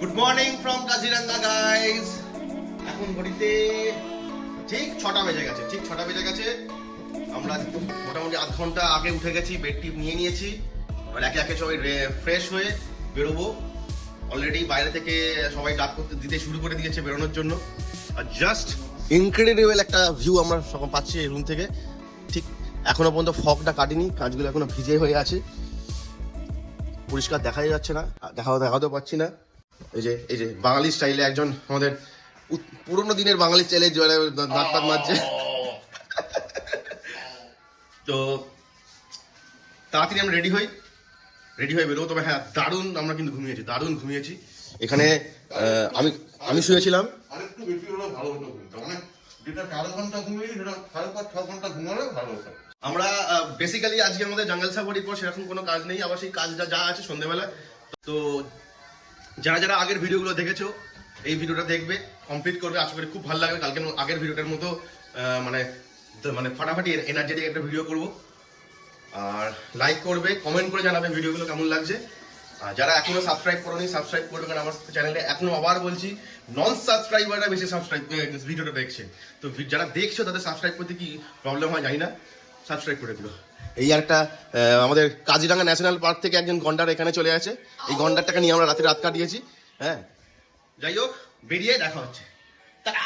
Good morning from Kaziranga guys. এখন ঘড়িতে ঠিক 6টা বেজে গেছে। আমরা মোটামুটি আধ ঘন্টা আগে উঠে গেছি, বেড টিপ নিয়ে নিয়েছি। আর একে একে সবাই ফ্রেশ হয়ে বেরোবো। অলরেডি বাইরে থেকে সবাই ডাক করতে দিতে শুরু করে দিয়েছে বেরোনোর জন্য। আর জাস্ট ইনক্রেডিবল একটা ভিউ আমরা সব পাচ্ছি এই রুম থেকে। ঠিক এখনো পর্যন্ত ফগটা কাটেনি, কাঁচগুলো এখনো ভিজে হয়ে আছে, পরিষ্কার দেখাই যাচ্ছে না, দেখাতেও পাচ্ছি না। এই যে বাঙালি স্টাইলে একজন আমাদের পুরোনো দিনের বাঙালি স্টাইলে দাঁত টাত মারছে। তো তাড়াতাড়ি আমরা রেডি হয়ে বেরোবো। তবে হ্যাঁ, আমরা কিন্তু দারুণ ঘুমিয়েছি। এখানে আমি শুয়েছিলাম। আরেকটু বেশি হলে ভালো হতো, মানে যেটা 4 ঘন্টা ঘুমিয়েছি সেটা 5.5-6 ঘন্টা ঘুমালে ভালো হতো। আমরা বেসিক্যালি আজকে আমাদের জঙ্গল সাফারির পর সেরকম কোনো কাজ নেই, আবার সেই কাজ যা আছে সন্ধ্যেবেলা। তো যারা আগের ভিডিওগুলো দেখেছো এই ভিডিওটা দেখবে, কমপ্লিট করবে, আশা করি খুব ভালো লাগবে। কালকে আগের ভিডিওটার মতো মানে ফাটাফাটি এনার্জেটিক একটা ভিডিও করব। আর লাইক করবে, কমেন্ট করে জানাবে ভিডিওগুলো কেমন লাগছে। আর যারা এখনো সাবস্ক্রাইব করোনি সাবস্ক্রাইব করবে, কারণ আমার চ্যানেলে এখনো আবার বলছি নন সাবস্ক্রাইবাররা বেশি ভিডিওটা দেখছে। তো যারা দেখছো তাদের সাবস্ক্রাইব করতে কি প্রবলেম হয় জানি না, সাবস্ক্রাইব করে দিল। এই একটা আমাদের কাজিরাঙ্গা ন্যাশনাল পার্ক থেকে একজন গন্ডার এখানে চলে আছে। এই গন্ডারটাকে নিয়ে আমরা রাত কাটিয়েছি। হ্যাঁ, যাই হোক, বেরিয়ে দেখা হচ্ছে। টাটা।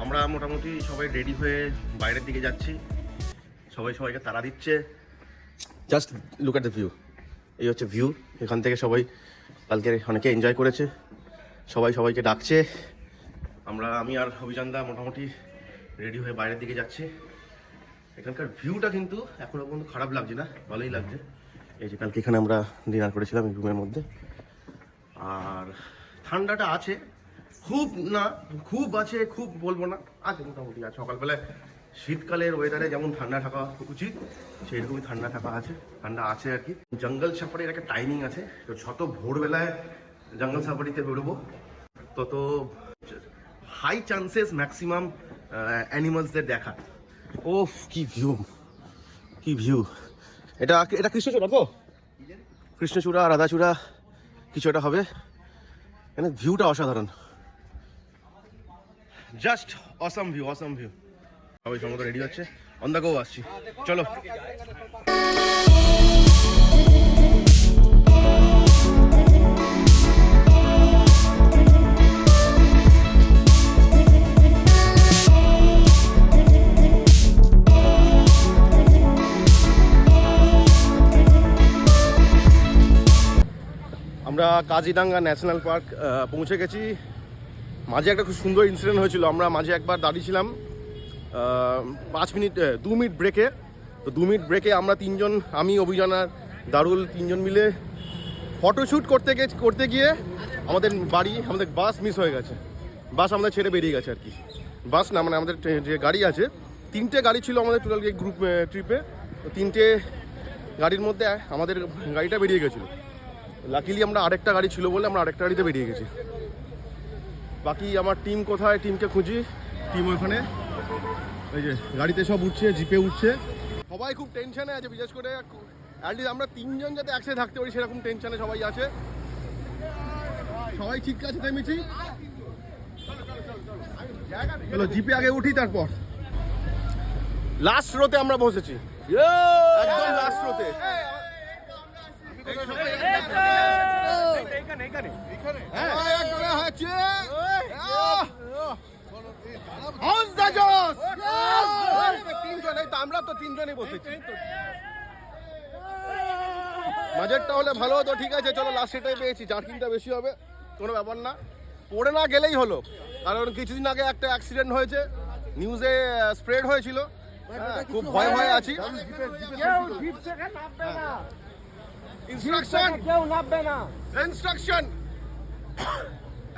আমরা মোটামুটি সবাই রেডি হয়ে বাইরের দিকে যাচ্ছি, সবাইকে তাড়া দিচ্ছে। Just look at the view. এই হচ্ছে ভিউ। এখান থেকে সবাই কালকে অনেকে এনজয় করেছে, সবাইকে ডাকছে। আমি আর অভিযানদা মোটামুটি রেডি হয়ে বাইরের দিকে যাচ্ছি। এখানকার ভিউটা কিন্তু এখনো পর্যন্ত খারাপ লাগছে না, ভালোই লাগছে। এই যে কালকে এখানে আমরা ডিনার করেছিলাম এই রুমের মধ্যে। আর ঠান্ডাটা আছে, খুব আছে, খুব বলবো না, আছে মোটামুটি আছে। সকালবেলায় শীতকালের ওয়েদারে যেমন ঠান্ডা থাকা উচিত সেইরকমই ঠান্ডা আছে আর কি। জঙ্গল সাফারির একটা টাইমিং আছে, তো যত ভোরবেলায় জঙ্গল সাফারিতে বেরোবো তত হাই চান্সেস ম্যাক্সিমাম অ্যানিমালসদের দেখা। ও কি ভিউ! এটা কৃষ্ণচূড়া তো, কৃষ্ণচূড়া রাধাচূড়া কিছু একটা হবে। এখানে ভিউটা অসাধারণ, জাস্ট অসাম ভিউ। সবাই সমস্ত রেডি হচ্ছে, অন দ্য গো আসছি, চলো। আমরা কাজিরাঙ্গা ন্যাশনাল পার্ক পৌঁছে গেছি। মাঝে একটা খুব সুন্দর ইনসিডেন্ট হয়েছিল। আমরা মাঝে একবার দাঁড়িয়েছিলাম 2 মিনিট ব্রেকে। তো 2 মিনিট ব্রেকে আমরা তিনজন, আমি, অভিযান আর দারুল, তিনজন মিলে ফটোশ্যুট করতে গিয়ে আমাদের বাস মিস হয়ে গেছে। বাস আমাদের ছেড়ে বেরিয়ে গেছে আর কি। বাস না, মানে আমাদের যে গাড়ি আছে, 3টে গাড়ি ছিল আমাদের টোটাল গ্রুপ ট্রিপে। তো 3টে গাড়ির মধ্যে আমাদের গাড়িটা বেরিয়ে গেছিলো। লাকিলি আমরা আরেকটা গাড়ি ছিল বলে আমরা আরেকটা গাড়িতে বেরিয়ে গেছি। বাকি আমার টিম কোথায়, টিমকে খুঁজি। টিম ওখানে এই যে গাড়িতে সব উঠছে, জিপে উঠছে। সবাই খুব টেনশনে আছে, বিশেষ করে অ্যাটলিস্ট আমরা 3জন যাতে একসাথে থাকতে পারি সেরকম টেনশনে সবাই আছে। সবাই ঠিক আছে, থেমেছি। চলো জিপে আগে উঠি, তারপর লাস্ট রোতে আমরা বসেছি, একদম লাস্ট রোতে। আমরা তো 3জনই বসেছি। বাজেটটা হলে ভালো হতো, ঠিক আছে চলো লাস্ট সেটাই পেয়েছি। জার্কিংটা বেশি হবে, কোনো ব্যাপার না, পড়ে না গেলেই হলো। কারণ কিছুদিন আগে একটা অ্যাক্সিডেন্ট হয়েছে, নিউজে স্প্রেড হয়েছিল। খুব ভয় আছি। ইনস্ট্রাকশন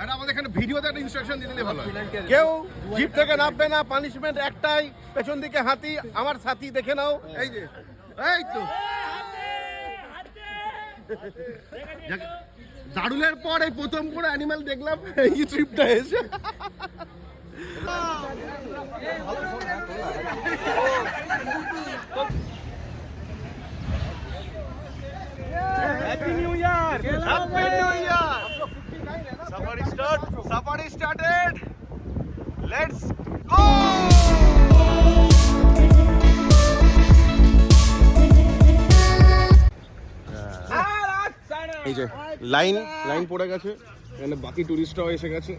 এটা আমাদের এখানে ভিডিওতে একটা ইনস্ট্রাকশন দিলে ভালো হয়। কেউ জিপ থেকে নামবে না, পানিশমেন্ট একটাই, পেছন দিকে হাতি, আমার সাথী দেখে নাও, এই যে এই তো দারুলের পর এই প্রথম করে অ্যানিমাল দেখলাম এই ট্রিপটা এসে। Happy new year, happy new year. Safari started. Let's go. এই যে লাইন পড়ে গেছে, এখানে বাকি টুরিস্টরাও এসে গেছে।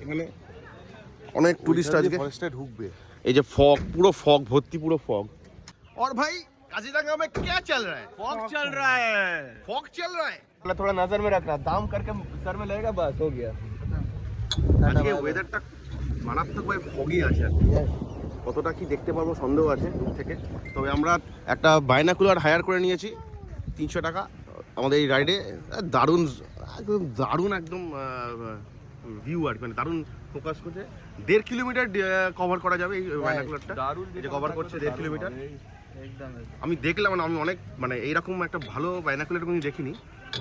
এখানে অনেক টুরিস্ট আজকে ফরেস্টে ঢুকবে। এই যে ফগ, পুরো ফগ ভর্তি, পুরো ফগ। और भाई काजीरंगा में क्या चल रहा है? फॉग चल रहा है। थोड़ा नजर में रखना, दाम करके सर में लगेगा, बस हो गया। আজকে ওয়েদারটা মারাত্মক ভাবে ফগি আছে, কতটা কি দেখতে পারবো সন্দেহ আছে দূর থেকে। তবে আমরা একটা বাইনাকুলার হায়ার করে নিয়েছি 300 টাকা আমাদের এই রাইডে। দারুণ একদম ভিউ আর মানে দারুণ ফোকাস করছে। 1.5 কিলোমিটার কভার করা যাবে এই বাইনাকুলারটা, যে কভার করছে 1.5 কিলোমিটার। আমি দেখলাম না, আমি অনেক মানে এইরকম একটা ভালো বাইনাকুলার কোনো দেখিনি।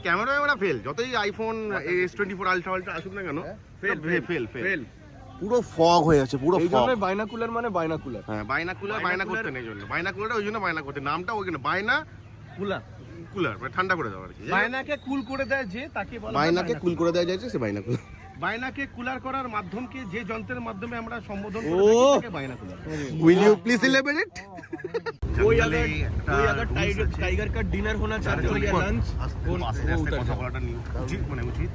ক্যামেরা ফেল, যতই আইফোন S24 আলট্রা আসুক না কেন, ফেল। পুরো ফগ হয়ে আছে, পুরো ফগ। বাইনাকুলার মানে বাইনাকুলার, হ্যাঁ বাইনা করতে নেই জন্য, বাইনাকুলারটা ওই জন্য বাইনা করতে, নামটা ওইখানে বাইনা কুলার মানে ঠান্ডা করে দেওয়া আর কি। বাইনাকে কুল করে দেয় যে, তাকে বলা বাইনাকে কুল করে দেওয়া যাচ্ছে, সে বাইনাকুলার। বাইনাকে কুলার করার মাধ্যমকে যে যন্ত্রের মাধ্যমে আমরা সম্বোধন ও তাকে binocular. Will you please elaborate? कोई अगर टाइगर का डिनर होना चाहते हो या लंच, কথা বলাটা উচিত, মানে উচিত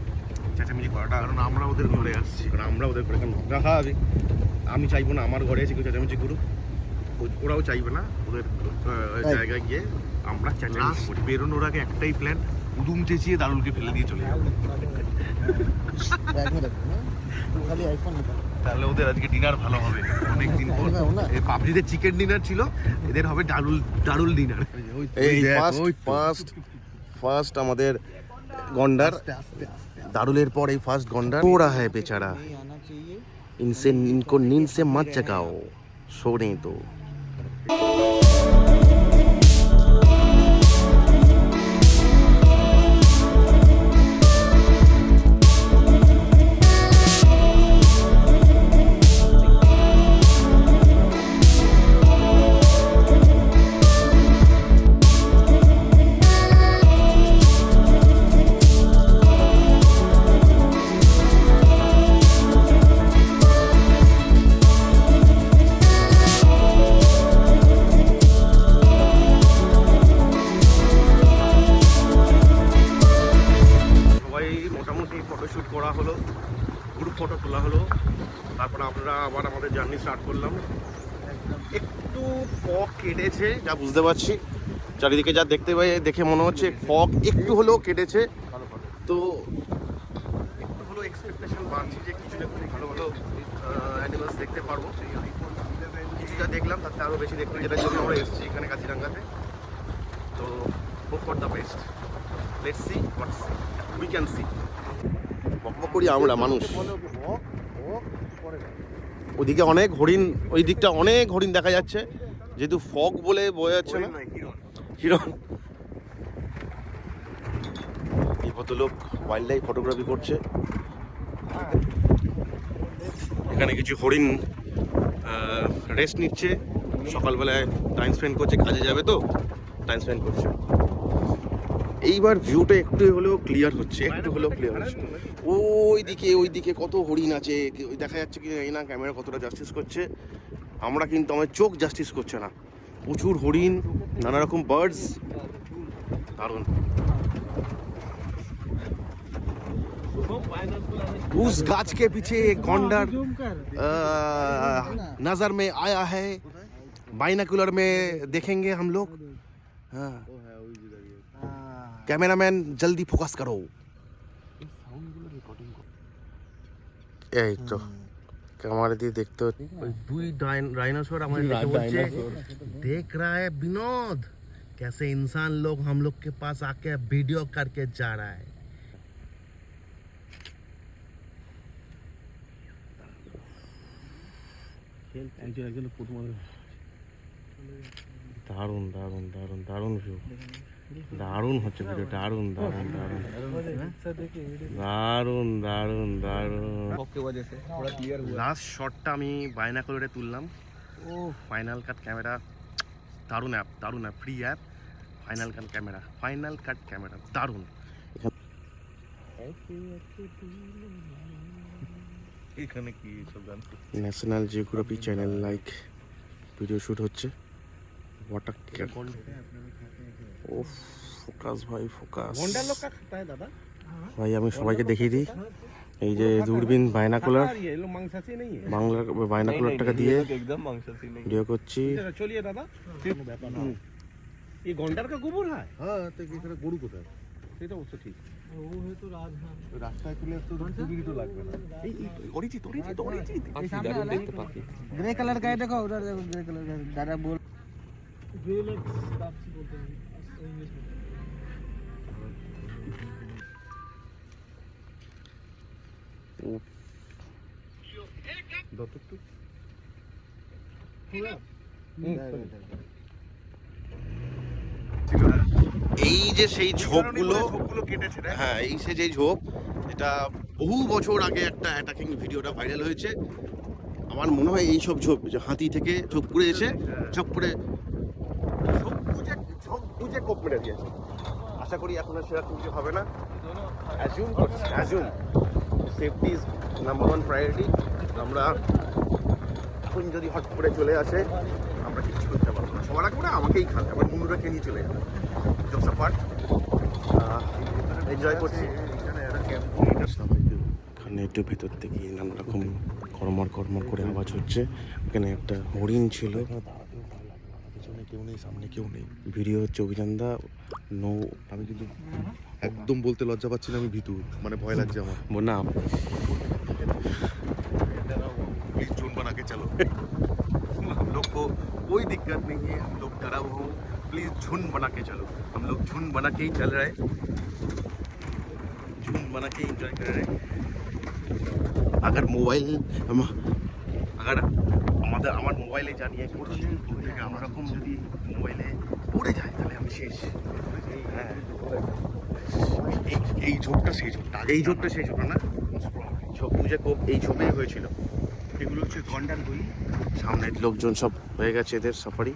চেঁচামেচি করাটা, কারণ আমরা ওদের ঘরে আসছি, কারণ আমরা ওদের ঘরে রাখা হবে। আমি চাইবো না আমার ঘরে এসে কেউ চেঁচামেচি করুক, ওরাও চাইবে না ওদের জায়গায় গিয়ে আমরা চেঁচামেচি করি। বেরোনোর আগে একটাই প্ল্যান, উদুম চেঁচিয়ে দারুলকে ফেলে দিয়ে চলে যাবো। তাহলে ওদের আজকে ডিনার ভালো হবে অনেকদিন পর। এই পাবলিদের চিকেন ডিনার ছিল, এদের হবে দারুল ডিনার। এই ফার্স্ট আমাদের গন্ডার, দারুলের পর এই ফার্স্ট গন্ডার। সো रहा है बेचारा, इनको नींद से मत जगाओ, सोने दो। ফটোশ্যুট করা হলো, গ্রুপ ফটো তোলা হলো, তারপরে আমরা আবার আমাদের জার্নি স্টার্ট করলাম। একটু ফগ কেটেছে যা বুঝতে পারছি, চারিদিকে যা দেখতে পাই, দেখে মনে হচ্ছে ফগ একটু হলেও কেটেছে। তো একটু হলেও এক্সপেকটেশন বাড়ছে যে কিছু ভালো ভালো অ্যানিমালস দেখতে পারবো। কিছুটা দেখলাম, তাতে আরও বেশি দেখলাম, যেটা জন্য আমরা এসেছি এখানে কাজিরাঙ্গাতে। তো hope for the best, let's see what's we can see. বকবক করি আমরা মানুষ। ওদিকে অনেক হরিণ, ওই দিকটা অনেক হরিণ দেখা যাচ্ছে, যেহেতু ফগ বলে বোঝা যাচ্ছে না। হিরণ এই ভদ্রলোক ওয়াইল্ড লাইফ ফটোগ্রাফি করছে। এখানে কিছু হরিণ রেস্ট নিচ্ছে, সকালবেলায় টাইম স্পেন্ড করছে, কাজে যাবে তো টাইম স্পেন্ড করছে। এইবার ভিউটা একটু হলেও ক্লিয়ার হচ্ছে, ওই দিকে কত হরিণ আছে, দেখা যাচ্ছে কি এই না ক্যামেরা কতটা জাস্টিস করছে। আমরা কিন্তু আমার চোখ জাস্টিস করছে না, প্রচুর হরিণ, নানা রকম বার্ডস, দারুণ। उस गाछ के पीछे एक गॉन्डर नजर में आया है, बाइनोकुलर में देखेंगे हम लोग। हाँ कैमरामैन जल्दी फोकस करो। এই তো ক্যামেরা দিয়ে দেখতে হচ্ছে ওই দুই ডাইনোসর আমাদের বলছে, देख रहा है विनोद कैसे इंसान लोग हम लोग के पास आके वीडियो करके जा रहा है। একজন ফটো মারে। দারুণ দারুণ দারুণ দারুণ ভিউ, দারুণ হচ্ছে ভিডিও, দারুণ দারুণ দারুণ দারুণ দারুণ দারুণ। লাস্ট শটটা আমি বাইনাকুলারে তুললাম। ও ফাইনাল কাট ক্যামেরা, দারুণ অ্যাপ, দারুণ app, free app. Final cut camera দারুণ। এখানে কি সব গান? National geography channel like video shoot হচ্ছে। ওয়াটার ও ফোকাস ভাই, ফোকাস ভাই। আমি সবাইকে দেখিয়ে দিই, এই যে দূরবীন বাইনাকুলার, বাংলার বাইনাকুলারটাকে দিয়ে ভিডিও করছি। চলিয়ে দাদা, এই ঘন্টার কা গোবর হয়। হ্যাঁ, তো এখানে গরু কোথায়? সেটা অবশ্য ঠিক। ও হয়তো রাস্তায় তুলে তো 2 মিনিটও লাগবে না। এই অরিজিৎ দেখতে পাচ্ছি। ग्रे कलर का है, देखो उधर देखो, ग्रे कलर का दादा बोल ग्रे लाइक ताप्सी बोलते हैं इंग्लिश में। দত্তক पूरा এই যে সেই ঝোপগুলো, কেটেছে না? হ্যাঁ এই সে যেই ঝোপ, এটা বহু বছর আগে একটা অ্যাটাকিং ভিডিওটা ভাইরাল হয়েছে। আমার মনে হয় এইসব ঝোপ, যে হাতি থেকে ঝোপ করে এসে ঝোপ করে ঝোপ বুঝে কোপ মেরে দিয়েছে। আশা করি এখন আর সেরকম কিছু হবে না। Assume safety is number 1 priority. আমরা এখন যদি হট করে চলে আসে, আমরা কিছু করতে পারবো না। সবার আগে না আমাকেই খাবে, আমার মুন্ডুটাকে নিয়ে চলে যাবে। জোকস পার্ট এনজয় করছি। এখানে একটু ভেতর থেকে নানা রকম কর্মর করে আওয়াজ হচ্ছে। এখানে একটা হরিণ ছিল, পিছনে কেউ নেই, সামনে কেউ নেই। ভিডিও হচ্ছে অভিযানদা। নো, আমি কিন্তু একদম বলতে লজ্জা পাচ্ছি না, আমি ভীতু, মানে ভয় লাগছে আমার। না प्लीज जून बना के चलो। हम लोग को कोई दिक्कत नहीं है, हम लोग डरा हुआ हूँ, प्लीज झुंड बना के चलो। हम लोग झुंड बना के ही चल रहे हैं, झुंड बना के एंजॉय कर रहे हैं। अगर আমার মোবাইলে জানিয়ে করছি, আমার রকম যদি মোবাইলে পড়ে যায় তাহলে আমি শেষ। হ্যাঁ, এই ঝোপটা সেই ঝোপটা, এই ঝোপটা সেই ঝোপটা না, ঝোপ বুঝে কোপ এই ঝোপেই হয়েছিল। এগুলো হচ্ছে গন্ডার বই। সামনের লোকজন সব হয়ে গেছে এদের সাফারি,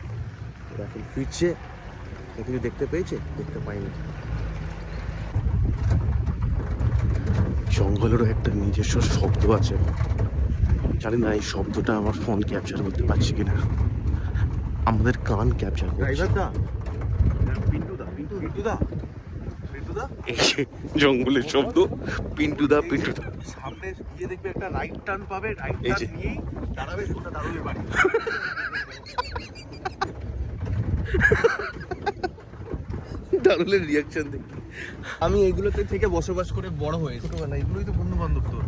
ওরা এখন ফিরছে। কিছু দেখতে পেয়েছে? দেখতে পাইনি। জঙ্গলেরও একটা নিজস্ব শব্দ আছে, জানি না এই শব্দটা আমার ফোন ক্যাপচার করতে পারছি কিনা। আমাদের কান ক্যাপচার করছে। এই যে জঙ্গলের শব্দ, পিন্টুদা। সামনে গিয়ে দেখবে একটা রাইট টার্ন পাবে, রাইট এই যে টার্ন নিয়েই দাঁড়াবে ওটা দারুলের বাড়ি। দারুলের রিয়াকশন দেখি। আমি এগুলোতে থেকে বসবাস করে বড় হয়েছি। ছোটবেলা এগুলোই তো বন্ধু বান্ধব তোর।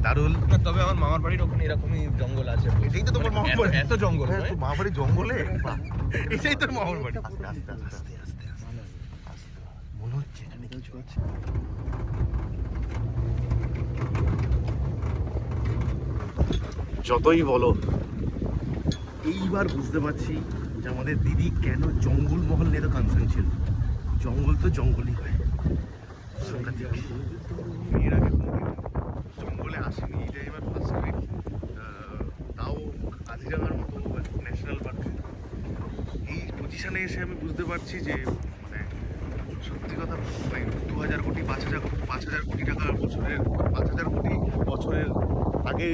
দারুল, তবে আমার মামার বাড়ির ওখানে এরকমই জঙ্গল আছে। এটাই তো তোমার মামার বাড়ি? এত জঙ্গল হ্যাঁ, নয়। তোর মামার বাড়ি জঙ্গলে? এটাই তোর মামার বাড়ি? আস্তে আস্তে আস্তে আস্তে মনে হচ্ছে এখানে কিছু আছে। যতই বলো, এইবার বুঝতে পারছি যে আমাদের দিদি কেন জঙ্গলমহল নিয়ে তো কনসার্ন ছিল। জঙ্গল তো জঙ্গলই হয়। সাংঘাতিক। এর আগে কোনোদিন জঙ্গলে আসেনি, এটা এবার ফার্স্ট টাইম। তাও কাজিরাঙার মতো ন্যাশনাল পার্ক। এই পজিশনে এসে আমি বুঝতে পারছি যে মানে সত্যি কথা, 2000 কোটি 5,000 কোটি টাকা বছরের, 5,000 কোটি বছরের আগে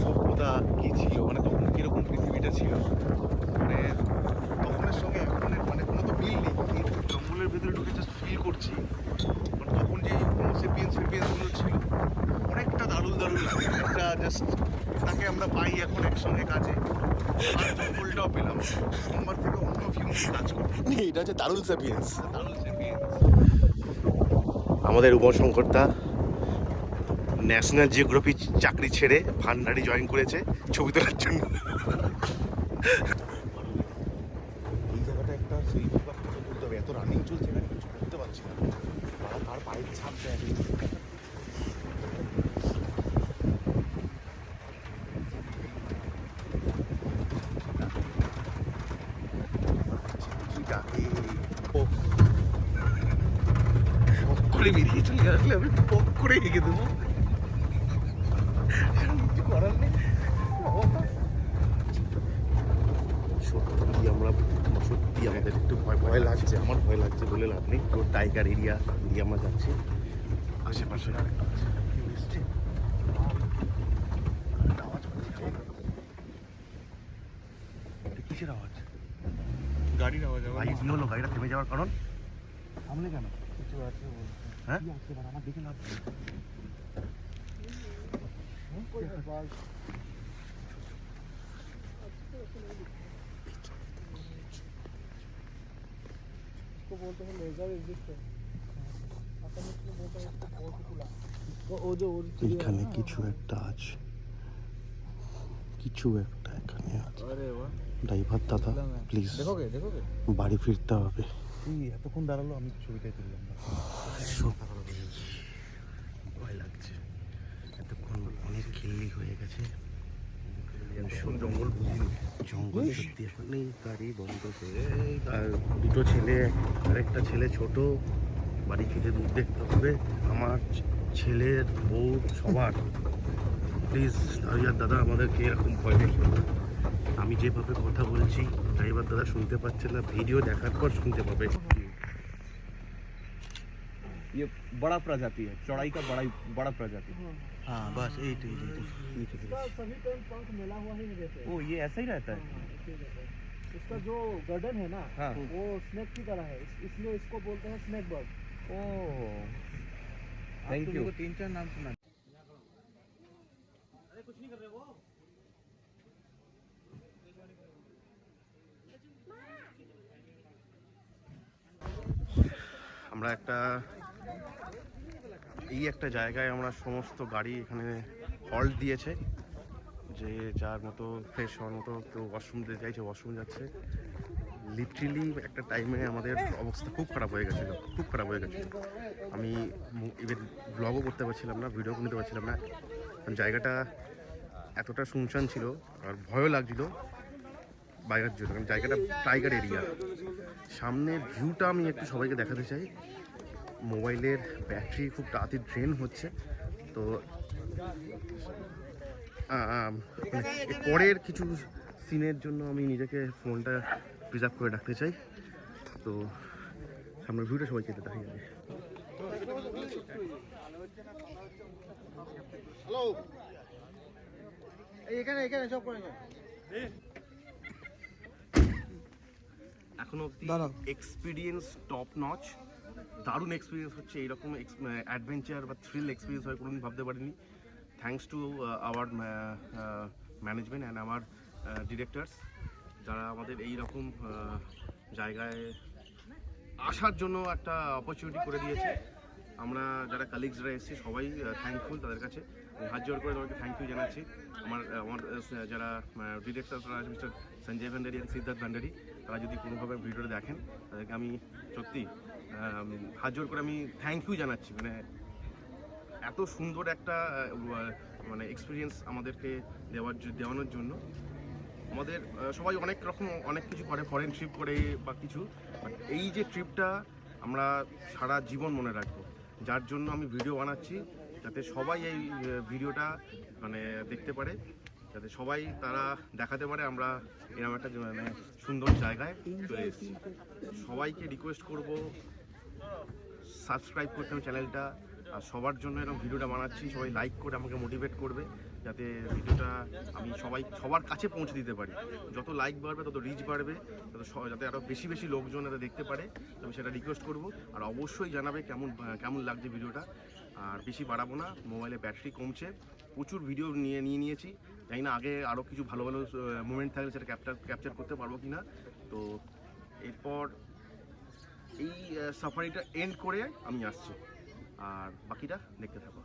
সভ্যতা কি ছিল, মানে তখন কিরকম পৃথিবীটা ছিল, মানে তখনের সঙ্গে এখনের মানে কোনো তো মিল নেই। এই জঙ্গলের ভেতরে ঢুকে জাস্ট ফিল করছি মানে তখন যে সেপিয়েন্সগুলো ছিল অনেকটা দারুণ একটা জাস্ট, তাকে আমরা পাই এখন একসঙ্গে কাজে। আর জঙ্গলটাও পেলাম, সোমবার থেকে অন্য ভিউ কাজ করবো। এটা হচ্ছে দারুল সেপিয়েন্স। দারুণ সেপিয়েন্স। আমাদের উমাশঙ্করদা ন্যাশনাল জিওগ্রাফি চাকরি ছেড়ে ভান্ডারি জয়েন করেছে ছবি তোলার জন্য। এই জায়গাটা একটা সেলফি বা ফটো তুলতে হবে, এত রানিং চলছে এখানে কিছু করতে পারছি না। কার পায়ের ছাপ দেয়। যাকে শখ করে বেরিয়ে চলে আসলে আমি পক করে হেঁকে দেবো, কিছু করার নেই। সত্যি আমাদের একটু ভয় লাগছে, আমার ভয় লাগছে বলে লাভ নেই। তো টাইগার এরিয়া দিয়ে আমরা যাচ্ছি, আশেপাশে আরেকটা আছে, কেউ এসছে। আওয়াজ পাচ্ছি, এটা কিসের আওয়াজ? গাড়ির আওয়াজ ভাই কি হলো, গাড়িটা থেমে যাওয়ার কারণ? সামনে কেন? কিছু আছে বলছে। হ্যাঁ আমার দেখে লাভ নেই। इसको बोलते हैं लेजर इजिप्ट, अपन इसको बोलते हैं इसको पोर्टिकुला। वो जो এখানে কিছু একটা আছে, কিছু একটা এখানে আছে। अरे वाह, ড্রাইভার দাদা প্লিজ देखोगे देखोगे। বাড়ি ফিরতে হবে। তুই এতক্ষণ দাঁড়ালো, আমি ছবিটাই তুললাম না। ভয় লাগছে, এতক্ষণ অনেক খিল্লি হয়ে গেছে। জঙ্গল জঙ্গল সত্যি এখন নেই, গাড়ি বন্ধ করে। আর দুটো ছেলে, আরেকটা ছেলে ছোট, বাড়ি ফিরে দুধ দেখতে হবে আমার, ছেলের বউ, সবার। প্লিজ ড্রাইভার দাদা আমাদেরকে এরকম ভয় দেখবে না। আমি যেভাবে কথা বলছি ড্রাইভার দাদা শুনতে পাচ্ছে না, ভিডিও দেখার পর শুনতে পাবে। ये बड़ा प्रजाति है, चौड़ाई का बड़ा प्रजाति। हाँ बस এইটাই इसका सभी टाइम पंख मिला हुआ ही नहीं रहते। ओ ये ऐसा ही रहता है। ऐसे ही रहता है। इसका जो गर्दन है ना, हाँ। वो स्नेक की तरह है, इसलिए इसको बोलते हैं snake bird. Oh thank you. 3-4 नाम सुना। আমরা একটা জায়গায় আমরা সমস্ত গাড়ি এখানে হল্ট দিয়েছে, যে যার মতো ফ্রেশ হওয়ার মতো, কেউ ওয়াশরুম দিতে চাইছে ওয়াশরুম যাচ্ছে। লিটারেলি একটা টাইমে আমাদের অবস্থা খুব খারাপ হয়ে গেছিলো, খুব খারাপ হয়ে গেছিলো। আমি ইভেন ব্লগও করতে পারছিলাম না, ভিডিও নিতে পারছিলাম না, কারণ জায়গাটা এতটা শুনশান ছিল আর ভয়ও লাগছিল বাইরের জন্য, কারণ জায়গাটা টাইগার এরিয়া। সামনের ভিউটা আমি একটু সবাইকে দেখাতে চাই। মোবাইলের ব্যাটারি খুব তাড়াতাড়ি ড্রেন হচ্ছে, তো পরের কিছু সিনের জন্য আমি নিজেকে ফোনটা প্রিজার্ভ করে রাখতে চাই। তো সামনের ভিউটা সবাইকে দেখা যাবে। হ্যালো, এখানে এখানে সব করে এখনো অব্দি এক্সপিরিয়েন্স টপ নচ, দারুণ এক্সপিরিয়েন্স হচ্ছে। এইরকম অ্যাডভেঞ্চার বা থ্রিল এক্সপিরিয়েন্স হয় কোনোদিন ভাবতে পারিনি। Thanks to our management and আমার ডিরেক্টরস, যারা আমাদের এই রকম জায়গায় আসার জন্য একটা অপরচুনিটি করে দিয়েছে। আমরা যারা কালিগসরা এসেছি সবাই থ্যাঙ্কফুল তাদের কাছে। আমি হাত জোর করে তোমাকে থ্যাংক ইউ জানাচ্ছি। আমার যারা ডিরেক্টরসরা আছে, মিস্টার সঞ্জয় ভান্ডারি এবং সিদ্ধার্থ ভান্ডারি, তারা যদি কোনোভাবে ভিডিওটা দেখেন তাদেরকে আমি সত্যি হাত জোর করে আমি থ্যাংক ইউ জানাচ্ছি। মানে এত সুন্দর একটা মানে এক্সপিরিয়েন্স আমাদেরকে দেওয়ানোর জন্য। আমাদের সবাই অনেক রকম অনেক কিছু করে, ফরেন ট্রিপ করে বা কিছু, বাট এই যে ট্রিপটা আমরা সারা জীবন মনে রাখবো। যার জন্য আমি ভিডিও বানাচ্ছি, যাতে সবাই এই ভিডিওটা মানে দেখতে পারে, যাতে সবাই তারা দেখাতে পারে আমরা এরকম একটা মানে সুন্দর জায়গায় চলে এসেছি। সবাইকে রিকোয়েস্ট করব সাবস্ক্রাইব করতে হবে চ্যানেলটা, আর সবার জন্য এরকম ভিডিওটা বানাচ্ছি। সবাই লাইক করে আমাকে মোটিভেট করবে, যাতে ভিডিওটা আমি সবার কাছে পৌঁছে দিতে পারি। যত লাইক বাড়বে তত রিচ বাড়বে, যাতে আরও বেশি বেশি লোকজন যাতে দেখতে পারে, আমি সেটা রিকোয়েস্ট করব। আর অবশ্যই জানাবে কেমন লাগছে ভিডিওটা। আর বেশি বাড়াবো না, মোবাইলে ব্যাটারি কমছে, প্রচুর ভিডিও নিয়েছি। জানি না আগে আরও কিছু ভালো ভালো মুমেন্ট থাকলে সেটা ক্যাপচার করতে পারবো কি না। তো এরপর এই সাফারিটা এন্ড করে আমি আসছি, আর বাকিটা দেখতে থাকবো।